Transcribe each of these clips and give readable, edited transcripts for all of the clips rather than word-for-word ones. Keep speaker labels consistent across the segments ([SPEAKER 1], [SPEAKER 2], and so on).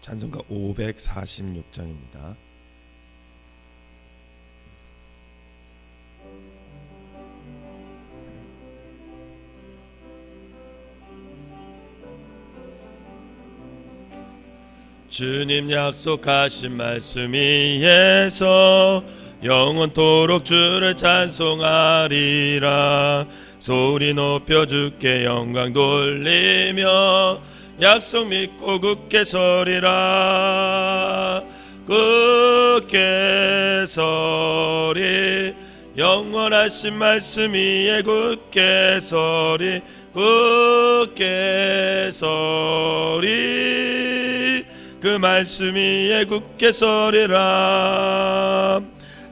[SPEAKER 1] 찬송가 546장입니다. 주님 약속하신 말씀 위에서 영원토록 주를 찬송하리라. 소리 높여 주께 영광 돌리며 약속 믿고 굳게 서리라. 굳게 서리. 영원하신 말씀 위에 굳게 서리. 굳게 서리. 그 말씀 위에 굳게 서리라.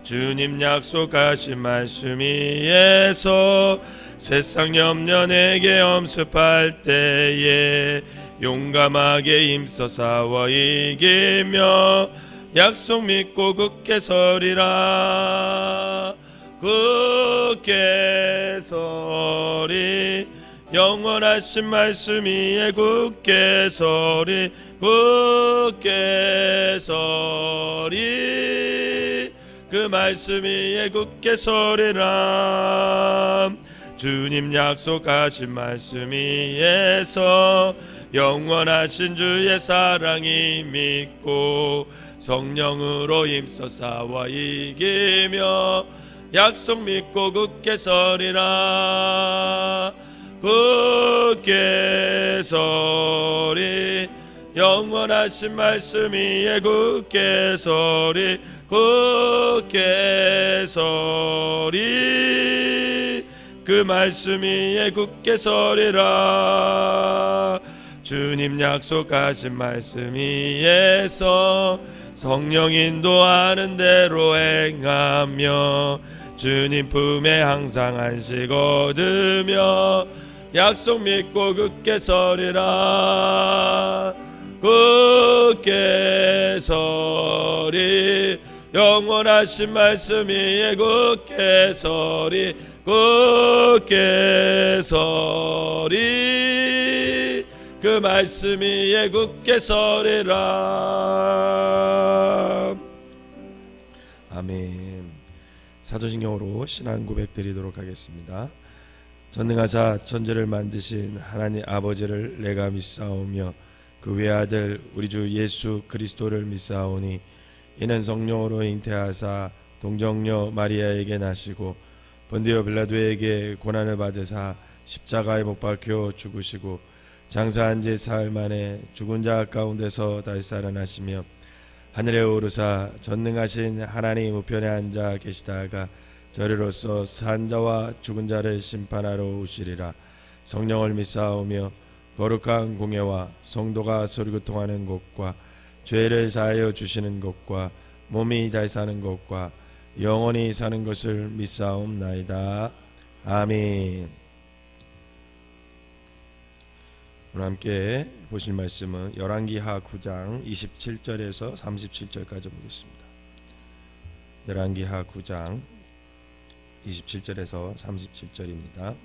[SPEAKER 1] 주님 약속하신 말씀 위에서 세상 염려 내게 엄습할 때에 용감하게 힘써 싸워 이기며 약속 믿고 굳게 서리라. 굳게 서리. 영원하신 말씀 위에 굳게 서리. 굳게 서리. 그 말씀 위에 굳게 서리라. 주님 약속하신 말씀 위에서 영원하신 주의 사랑이 믿고 성령으로 힘써 싸워 이기며 약속 믿고 굳게 서리라. 굳게 서리. 영원하신 말씀 위에 굳게 서리. 굳게 서리. 그 말씀 위에 굳게 서리라. 주님 약속하신 말씀 위에서 성령 인도하는 대로 행하며 주님 품에 항상 안식 얻으며 약속 믿고 굳게 서리라. 굳게 서리. 영원하신 말씀 위에 굳게 서리. 굳게 서리. 그 말씀 위에 굳게 서리라. 아멘. 사도신경으로 신앙 고백 드리도록 하겠습니다. 전능하사 천지를 만드신 하나님 아버지를 내가 믿사오며 그 외아들 우리 주 예수 그리스도를 믿사오니 이는 성령으로 잉태하사 동정녀 마리아에게 나시고 본디오 빌라도에게 고난을 받으사 십자가에 못 박혀 죽으시고 장사한 지 사흘 만에 죽은 자 가운데서 다시 살아나시며 하늘에 오르사 전능하신 하나님 우편에 앉아 계시다가 저리로서 산 자와 죽은 자를 심판하러 오시리라. 성령을 믿사오며 거룩한 공예와 성도가 소리교통하는 것과 죄를 사하여 주시는 것과 몸이 다시 사는 것과 영원히 사는 것을 믿사옵나이다. 아멘. 오늘 함께 보실 말씀은 열왕기하 9장 27절에서 37절까지 보겠습니다. 열왕기하 9장 27절에서 37절입니다.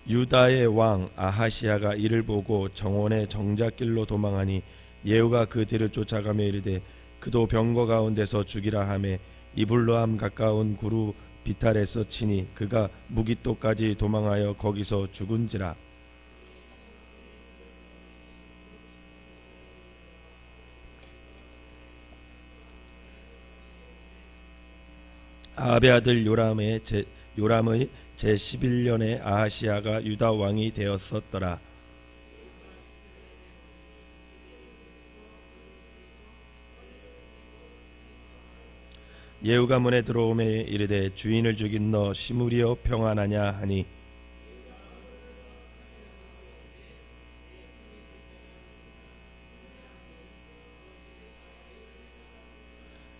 [SPEAKER 1] 유다의 왕 아하시야가 이를 보고 정원의 정작길로 도망하니 예후가 그 뒤를 쫓아가며 이르되 그도 병거 가운데서 죽이라 하매 이블로함 가까운 구루 비탈에서 치니 그가 무기토까지 도망하여 거기서 죽은지라. 아합의 아들 요람의 제11년에 아하시야가 유다 왕이 되었었더라. 예후가 문에 들어오매 이르되 주인을 죽인 너 시므리여 평안하냐 하니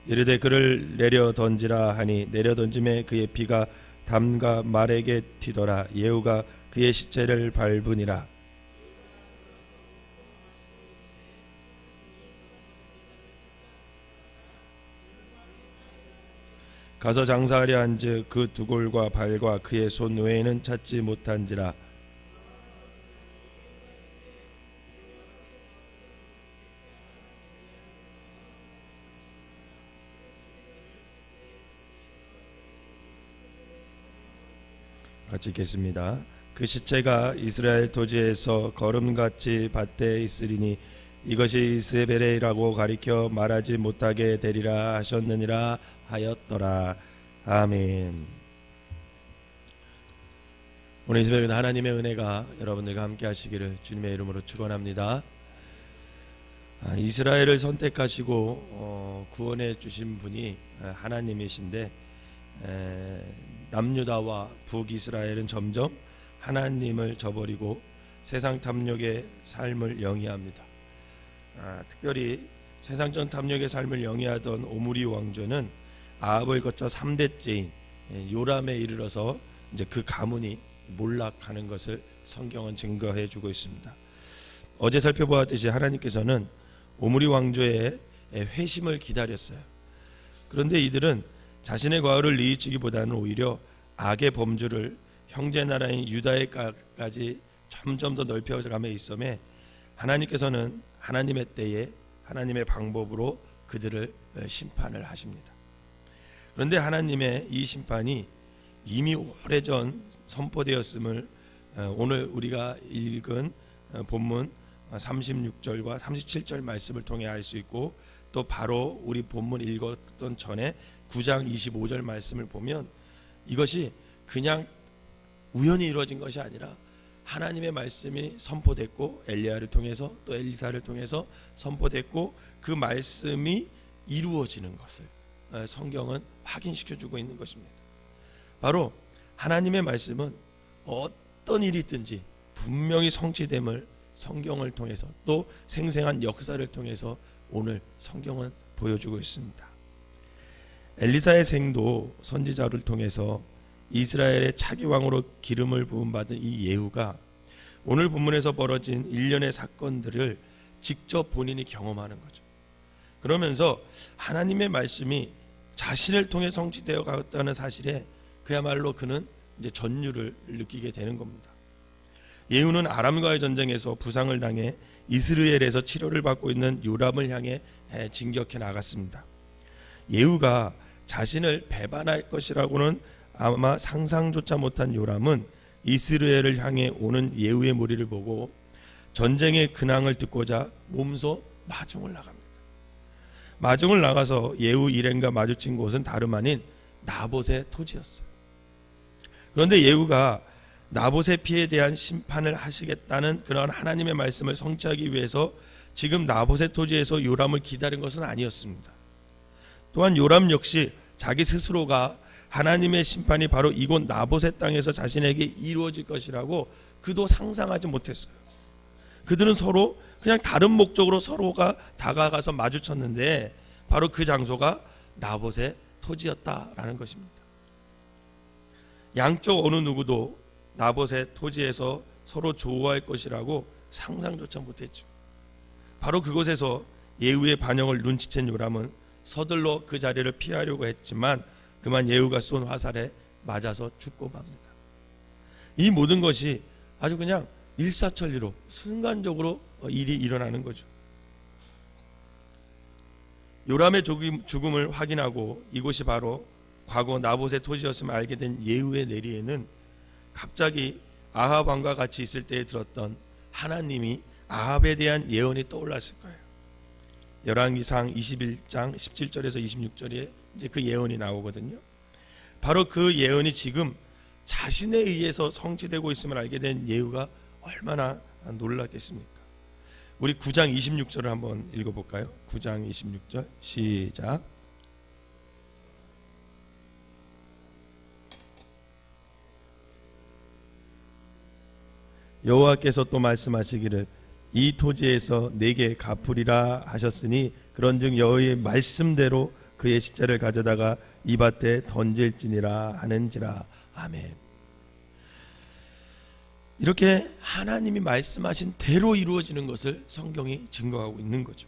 [SPEAKER 1] 이르되 그를 내려 던지라 하니 내려 던짐에 그의 피가 담과 말에게 튀더라. 예후가 그의 시체를 밟으니라. 가서 장사하려 한즉 그 두골과 발과 그의 손 외에는 찾지 못한지라. 같이 읽겠습니다. 그 시체가 이스라엘 토지에서 거름같이 밭에 있으리니 이것이 이스베레라고 가리켜 말하지 못하게 되리라 하셨느니라 하였더라. 아멘. 오늘 이 새벽에는 하나님의 은혜가 여러분들과 함께 하시기를 주님의 이름으로 축원합니다. 이스라엘을 선택하시고 구원해 주신 분이 하나님이신데 남유다와 북이스라엘은 점점 하나님을 저버리고 세상 탐욕의 삶을 영위합니다. 특별히 세상적 탐욕의 삶을 영위하던 오므리 왕조는 아합을 거쳐 3대째인 요람에 이르러서 이제 그 가문이 몰락하는 것을 성경은 증거해 주고 있습니다. 어제 살펴보았듯이 하나님께서는 오므리 왕조의 회심을 기다렸어요. 그런데 이들은 자신의 과오를 뉘우치기보다는 오히려 악의 범주를 형제 나라인 유다에까지 점점 더 넓혀감에 있음에 하나님께서는 하나님의 때에 하나님의 방법으로 그들을 심판을 하십니다. 그런데 하나님의 이 심판이 이미 오래전 선포되었음을 오늘 우리가 읽은 본문 36절과 37절 말씀을 통해 알 수 있고, 또 바로 우리 본문 읽었던 전에 9장 25절 말씀을 보면 이것이 그냥 우연히 이루어진 것이 아니라 하나님의 말씀이 선포됐고 엘리야를 통해서 또 엘리사를 통해서 선포됐고 그 말씀이 이루어지는 것을 성경은 확인시켜주고 있는 것입니다. 바로 하나님의 말씀은 어떤 일이 있든지 분명히 성취됨을 성경을 통해서 또 생생한 역사를 통해서 오늘 성경은 보여주고 있습니다. 엘리사의 생도 선지자를 통해서 이스라엘의 차기 왕으로 기름을 부음 받은 이 예후가 오늘 본문에서 벌어진 일련의 사건들을 직접 본인이 경험하는 거죠. 그러면서 하나님의 말씀이 자신을 통해 성취되어 갔다는 사실에 그야말로 그는 이제 전율을 느끼게 되는 겁니다. 예후는 아람과의 전쟁에서 부상을 당해 이스라엘에서 치료를 받고 있는 요람을 향해 진격해 나갔습니다. 예후가 자신을 배반할 것이라고는 아마 상상조차 못한 요람은 이스라엘을 향해 오는 예후의 무리를 보고 전쟁의 근황을 듣고자 몸소 마중을 나갑니다. 마중을 나가서 예후 일행과 마주친 곳은 다름 아닌 나봇의 토지였어요. 그런데 예후가 나봇의 피에 대한 심판을 하시겠다는 그런 하나님의 말씀을 성취하기 위해서 지금 나봇의 토지에서 요람을 기다린 것은 아니었습니다. 또한 요람 역시 자기 스스로가 하나님의 심판이 바로 이곳 나봇의 땅에서 자신에게 이루어질 것이라고 그도 상상하지 못했어요. 그들은 서로 그냥 다른 목적으로 서로가 다가가서 마주쳤는데 바로 그 장소가 나봇의 토지였다라는 것입니다. 양쪽 어느 누구도 나봇의 토지에서 서로 조우할 것이라고 상상조차 못했죠. 바로 그곳에서 예후의 반영을 눈치챈 요람은 서둘러 그 자리를 피하려고 했지만 그만 예후가 쏜 화살에 맞아서 죽고 맙니다. 이 모든 것이 아주 그냥 일사천리로 순간적으로 일이 일어나는 거죠. 요람의 죽음을 확인하고 이곳이 바로 과거 나봇의 토지였음을 알게 된 예후의 내리에는 갑자기 아합 왕과 같이 있을 때에 들었던 하나님이 아합에 대한 예언이 떠올랐을 거예요. 열왕기상 21장 17절에서 26절에 이제 그 예언이 나오거든요. 바로 그 예언이 지금 자신에 의해서 성취되고 있음을 알게 된 예후가 얼마나 놀랐겠습니까? 우리 9장 26절을 한번 읽어볼까요? 9장 26절 시작. 여호와께서 또 말씀하시기를 이 토지에서 내게 갚으리라 하셨으니 그런즉 여호와의 말씀대로 그의 시체를 가져다가 이 밭에 던질지니라 하는지라. 아멘. 이렇게 하나님이 말씀하신 대로 이루어지는 것을 성경이 증거하고 있는 거죠.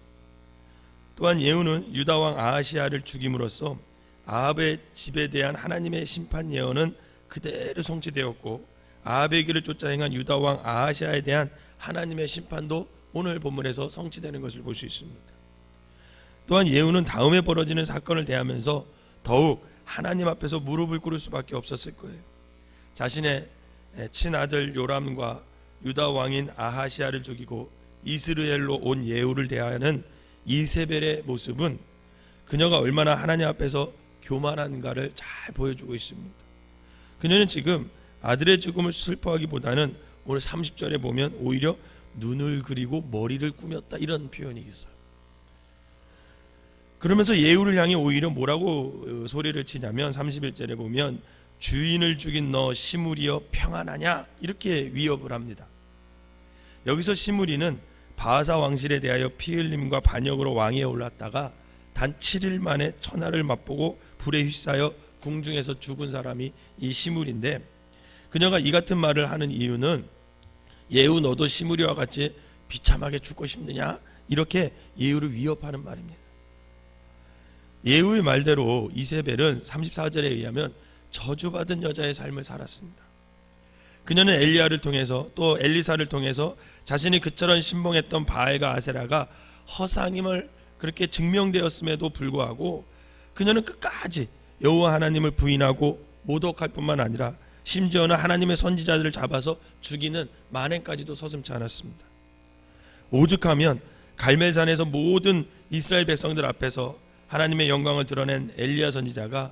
[SPEAKER 1] 또한 예후는 유다 왕 아하시아를 죽임으로써 아합의 집에 대한 하나님의 심판 예언은 그대로 성취되었고 아합의 길을 쫓아 행한 유다 왕 아하시아에 대한 하나님의 심판도 오늘 본문에서 성취되는 것을 볼 수 있습니다. 또한 예후는 다음에 벌어지는 사건을 대하면서 더욱 하나님 앞에서 무릎을 꿇을 수밖에 없었을 거예요. 자신의 친아들 요람과 유다 왕인 아하시아를 죽이고 이스라엘로 온 예후를 대하는 이세벨의 모습은 그녀가 얼마나 하나님 앞에서 교만한가를 잘 보여주고 있습니다. 그녀는 지금 아들의 죽음을 슬퍼하기보다는 오늘 30절에 보면 오히려 눈을 그리고 머리를 꾸몄다, 이런 표현이 있어요. 그러면서 예후를 향해 오히려 뭐라고 소리를 치냐면 31절에 보면 주인을 죽인 너 시므리여 평안하냐, 이렇게 위협을 합니다. 여기서 시므리는 바하사 왕실에 대하여 피 흘림과 반역으로 왕위에 올랐다가 단 7일 만에 천하를 맛보고 불에 휩싸여 궁중에서 죽은 사람이 이 시므리인데, 그녀가 이 같은 말을 하는 이유는 예후 너도 시므리와 같이 비참하게 죽고 싶느냐, 이렇게 예후를 위협하는 말입니다. 예후의 말대로 이세벨은 34절에 의하면 저주받은 여자의 삶을 살았습니다. 그녀는 엘리야를 통해서 또 엘리사를 통해서 자신이 그처럼 신봉했던 바알과 아세라가 허상임을 그렇게 증명되었음에도 불구하고 그녀는 끝까지 여호와 하나님을 부인하고 모독할 뿐만 아니라 심지어는 하나님의 선지자들을 잡아서 죽이는 만행까지도 서슴지 않았습니다. 오죽하면 갈멜산에서 모든 이스라엘 백성들 앞에서 하나님의 영광을 드러낸 엘리야 선지자가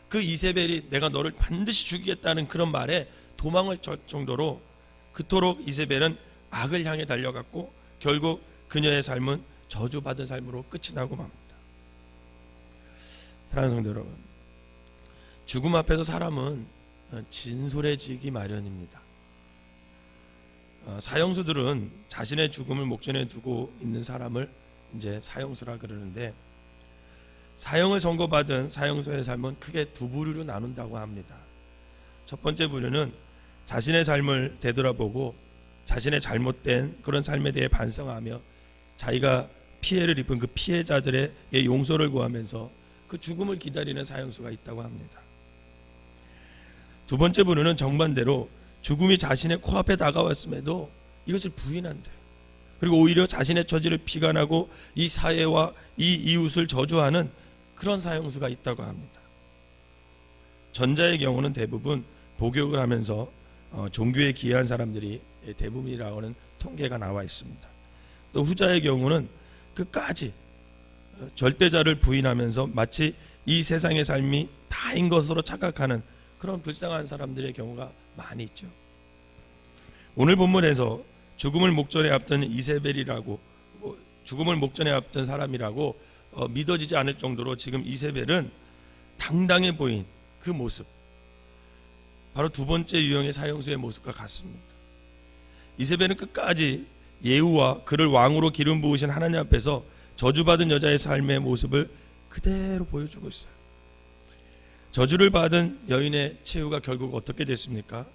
[SPEAKER 1] 그 이세벨이 내가 너를 반드시 죽이겠다는 그런 말에 도망을 칠 정도로 그토록 이세벨은 악을 향해 달려갔고 결국 그녀의 삶은 저주받은 삶으로 끝이 나고 맙니다. 사랑하는 성도 여러분, 죽음 앞에서 사람은 진솔해지기 마련입니다. 사형수들은 자신의 죽음을 목전에 두고 있는 사람을 이제 사형수라 그러는데, 사형을 선고받은 사형수의 삶은 크게 두 부류로 나눈다고 합니다. 첫 번째 부류는 자신의 삶을 되돌아보고 자신의 잘못된 그런 삶에 대해 반성하며 자기가 피해를 입은 그 피해자들의 용서를 구하면서 그 죽음을 기다리는 사형수가 있다고 합니다. 두 번째 부류는 정반대로 죽음이 자신의 코앞에 다가왔음에도 이것을 부인한대요. 그리고 오히려 자신의 처지를 비관하고 이 사회와 이 이웃을 저주하는 그런 사형수가 있다고 합니다. 전자의 경우는 대부분 복역을 하면서 종교에 기여한 사람들이 대부분이라고 하는 통계가 나와 있습니다. 또 후자의 경우는 끝까지 절대자를 부인하면서 마치 이 세상의 삶이 다인 것으로 착각하는 그런 불쌍한 사람들의 경우가 많이 있죠. 오늘 본문에서 죽음을 목전에 앞둔 이세벨이라고, 죽음을 목전에 앞둔 사람이라고 믿어지지 않을 정도로 지금 이세벨은 당당해 보인 그 모습, 바로 두 번째 유형의 사형수의 모습과 같습니다. 이세벨은 끝까지 예후와 그를 왕으로 기름 부으신 하나님 앞에서 저주받은 여자의 삶의 모습을 그대로 보여주고 있어요. 저주를 받은 여인의 최후가 결국 어떻게 됐습니까?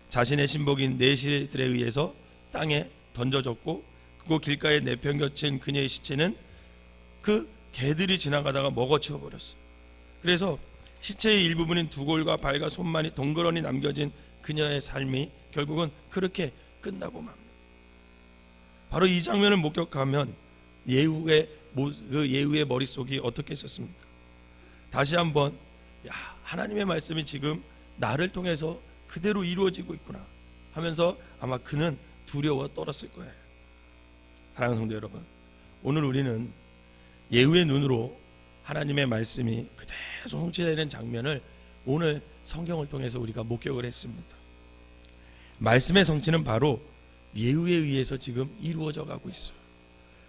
[SPEAKER 1] 자신의 신복인 내시들에 의해서 땅에 던져졌고, 그곳 길가에 내팽겨친 그녀의 시체는 그 개들이 지나가다가 먹어치워 버렸어요. 그래서 시체의 일부분인 두골과 발과 손만이 덩그러니 남겨진 그녀의 삶이 결국은 그렇게 끝나고 맙니다. 바로 이 장면을 목격하면 예후의 머릿속이 어떻게 있었습니까? 다시 한번 하나님의 말씀이 지금 나를 통해서 그대로 이루어지고 있구나 하면서 아마 그는 두려워 떨었을 거예요. 사랑하는 성도 여러분, 오늘 우리는 예후의 눈으로 하나님의 말씀이 그대로 성취되는 장면을 오늘 성경을 통해서 우리가 목격을 했습니다. 말씀의 성취는 바로 예후에 의해서 지금 이루어져 가고 있어요.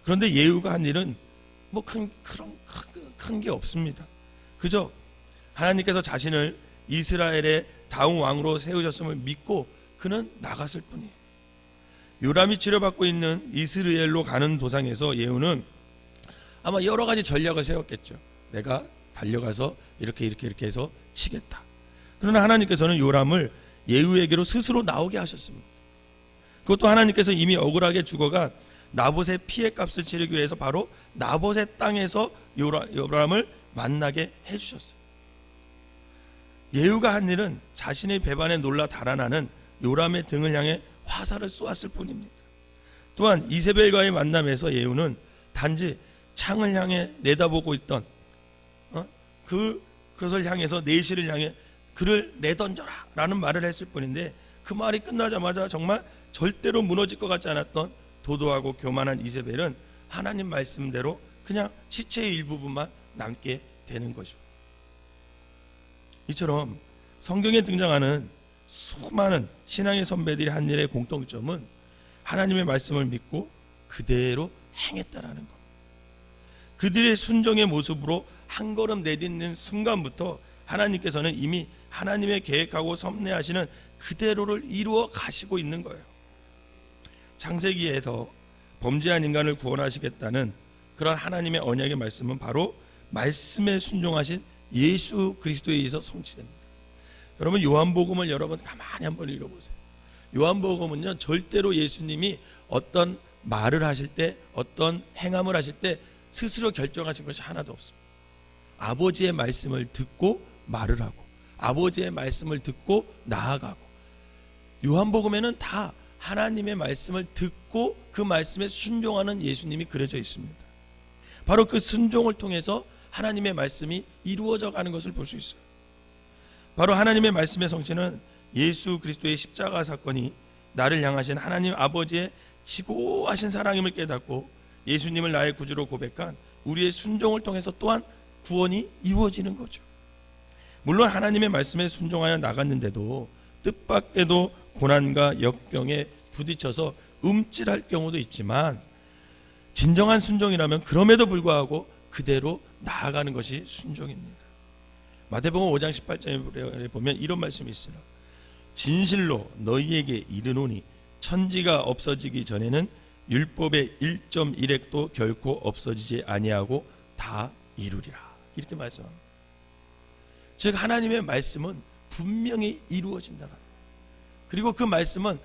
[SPEAKER 1] 그런데 예후가 한 일은 뭐 큰 게 없습니다. 그저 하나님께서 자신을 이스라엘의 다음 왕으로 세우셨음을 믿고 그는 나갔을 뿐이에요. 요람이 치료받고 있는 이스라엘로 가는 도상에서 예후는 아마 여러 가지 전략을 세웠겠죠. 내가 달려가서 이렇게 해서 치겠다. 그러나 하나님께서는 요람을 예후에게로 스스로 나오게 하셨습니다. 그것도 하나님께서 이미 억울하게 죽어간 나봇의 피해값을 치르기 위해서 바로 나봇의 땅에서 요람을 만나게 해주셨어요. 예후가 한 일은 자신의 배반에 놀라 달아나는 요람의 등을 향해 화살을 쏘았을 뿐입니다. 또한 이세벨과의 만남에서 예후는 단지 창을 향해 내다보고 있던 그것을 향해서 내실을 향해 그를 내던져라 라는 말을 했을 뿐인데, 그 말이 끝나자마자 정말 절대로 무너질 것 같지 않았던 도도하고 교만한 이세벨은 하나님 말씀대로 그냥 시체의 일부분만 남게 되는 거죠. 이처럼 성경에 등장하는 수많은 신앙의 선배들이 한 일의 공통점은 하나님의 말씀을 믿고 그대로 행했다라는 겁니다. 그들의 순종의 모습으로 한 걸음 내딛는 순간부터 하나님께서는 이미 하나님의 계획하고 섭리하시는 그대로를 이루어 가시고 있는 거예요. 창세기에서 범죄한 인간을 구원하시겠다는 그런 하나님의 언약의 말씀은 바로 말씀에 순종하신 예수 그리스도에 의해서 성취됩니다. 여러분, 요한복음을 여러분 가만히 한번 읽어보세요. 요한복음은요, 절대로 예수님이 어떤 말을 하실 때, 어떤 행함을 하실 때 스스로 결정하신 것이 하나도 없습니다. 아버지의 말씀을 듣고 말을 하고, 아버지의 말씀을 듣고 나아가고, 요한복음에는 다 하나님의 말씀을 듣고 그 말씀에 순종하는 예수님이 그려져 있습니다. 바로 그 순종을 통해서 하나님의 말씀이 이루어져 가는 것을 볼 수 있어요. 바로 하나님의 말씀의 성취는 예수 그리스도의 십자가 사건이 나를 향하신 하나님 아버지의 지고하신 사랑임을 깨닫고 예수님을 나의 구주로 고백한 우리의 순종을 통해서 또한 구원이 이루어지는 거죠. 물론 하나님의 말씀에 순종하여 나갔는데도 뜻밖에도 고난과 역경에 부딪혀서 움찔할 경우도 있지만, 진정한 순종이라면 그럼에도 불구하고 그대로 나아가는 것이 순종입니다. 마태복음 5장 18절에 보면 이런 말씀이 있어요. 진실로 너희에게 이르노니 천지가 없어지기 전에는 율법의 1.1획도 결코 없어지지 아니하고 다 이루리라. 이렇게 말씀합니다. 즉 하나님의 말씀은 분명히 이루어진다. 그리고 그 말씀은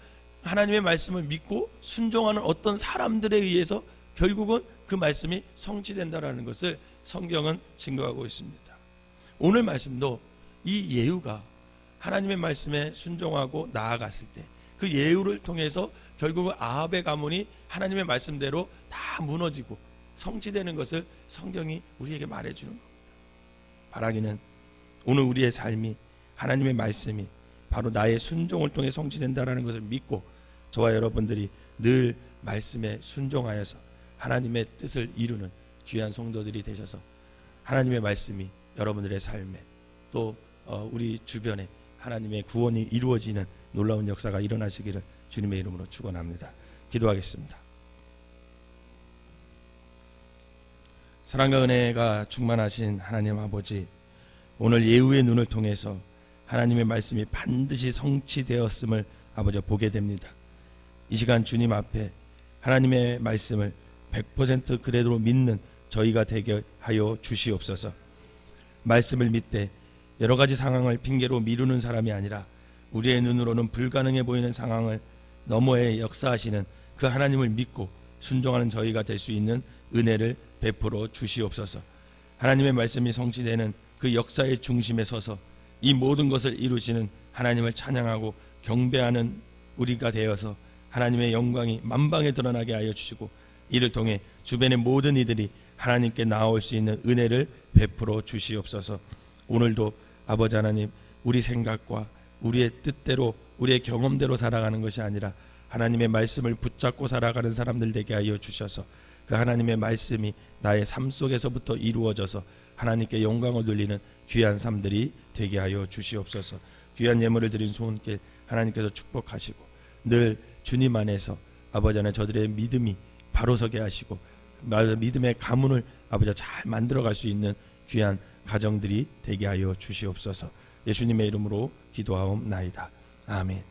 [SPEAKER 1] 하나님의 말씀을 믿고 순종하는 어떤 사람들에 의해서 결국은 그 말씀이 성취된다라는 것을 성경은 증거하고 있습니다. 오늘 말씀도 이 예후가 하나님의 말씀에 순종하고 나아갔을 때 그 예후를 통해서 결국은 아합의 가문이 하나님의 말씀대로 다 무너지고 성취되는 것을 성경이 우리에게 말해주는 겁니다. 바라기는 오늘 우리의 삶이 하나님의 말씀이 바로 나의 순종을 통해 성취된다라는 것을 믿고 저와 여러분들이 늘 말씀에 순종하여서 하나님의 뜻을 이루는 귀한 성도들이 되셔서 하나님의 말씀이 여러분들의 삶에 또 우리 주변에 하나님의 구원이 이루어지는 놀라운 역사가 일어나시기를 주님의 이름으로 축원합니다. 기도하겠습니다. 사랑과 은혜가 충만하신 하나님 아버지, 오늘 예후의 눈을 통해서 하나님의 말씀이 반드시 성취되었음을 아버지 보게 됩니다. 이 시간 주님 앞에 하나님의 말씀을 100% 그대로 믿는 저희가 되게 하여 주시옵소서. 말씀을 믿되 여러 가지 상황을 핑계로 미루는 사람이 아니라 우리의 눈으로는 불가능해 보이는 상황을 너머에 역사하시는 그 하나님을 믿고 순종하는 저희가 될 수 있는 은혜를 베풀어 주시옵소서. 하나님의 말씀이 성취되는 그 역사의 중심에 서서 이 모든 것을 이루시는 하나님을 찬양하고 경배하는 우리가 되어서 하나님의 영광이 만방에 드러나게 하여 주시고 이를 통해 주변의 모든 이들이 하나님께 나올 수 있는 은혜를 베풀어 주시옵소서. 오늘도 아버지 하나님, 우리 생각과 우리의 뜻대로 우리의 경험대로 살아가는 것이 아니라 하나님의 말씀을 붙잡고 살아가는 사람들 되게 하여 주셔서 그 하나님의 말씀이 나의 삶 속에서부터 이루어져서 하나님께 영광을 돌리는 귀한 삶들이 되게 하여 주시옵소서. 귀한 예물을 드린 손길 하나님께서 축복하시고 늘 주님 안에서 아버지 하나님 저들의 믿음이 바로 서게 하시고 믿음의 가문을 아버지 잘 만들어갈 수 있는 귀한 가정들이 되게 하여 주시옵소서. 예수님의 이름으로 기도하옵나이다. 아멘.